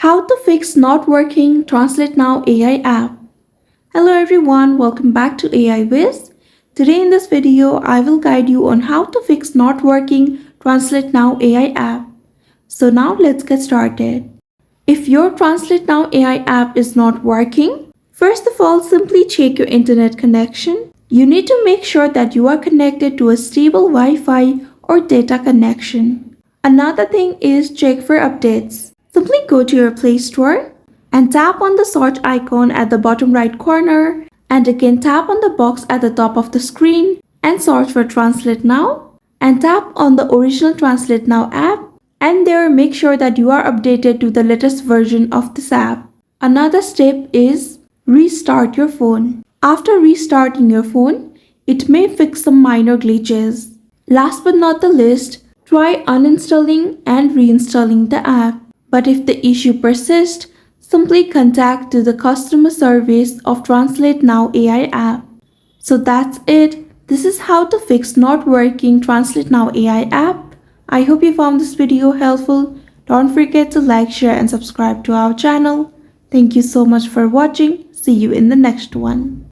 How to fix not working Translate Now AI app. Hello everyone, welcome back to AI Viz. Today in this video, I will guide you on how to fix not working Translate Now AI app. So now let's get started. If your Translate Now AI app is not working, first of all, simply check your internet connection. You need to make sure that you are connected to a stable Wi-Fi or data connection. Another thing is check for updates. Simply go to your Play Store and tap on the search icon at the bottom right corner, and again tap on the box at the top of the screen and search for Translate Now, and tap on the original Translate Now app, and there make sure that you are updated to the latest version of this app. Another step is restart your phone. After restarting your phone, it may fix some minor glitches. Last but not the least, try uninstalling and reinstalling the app. But if the issue persists, simply contact the customer service of Translate Now AI app. So that's it. This is how to fix not working Translate Now AI app. I hope you found this video helpful. Don't forget to like, share and subscribe to our channel. Thank you so much for watching. See you in the next one.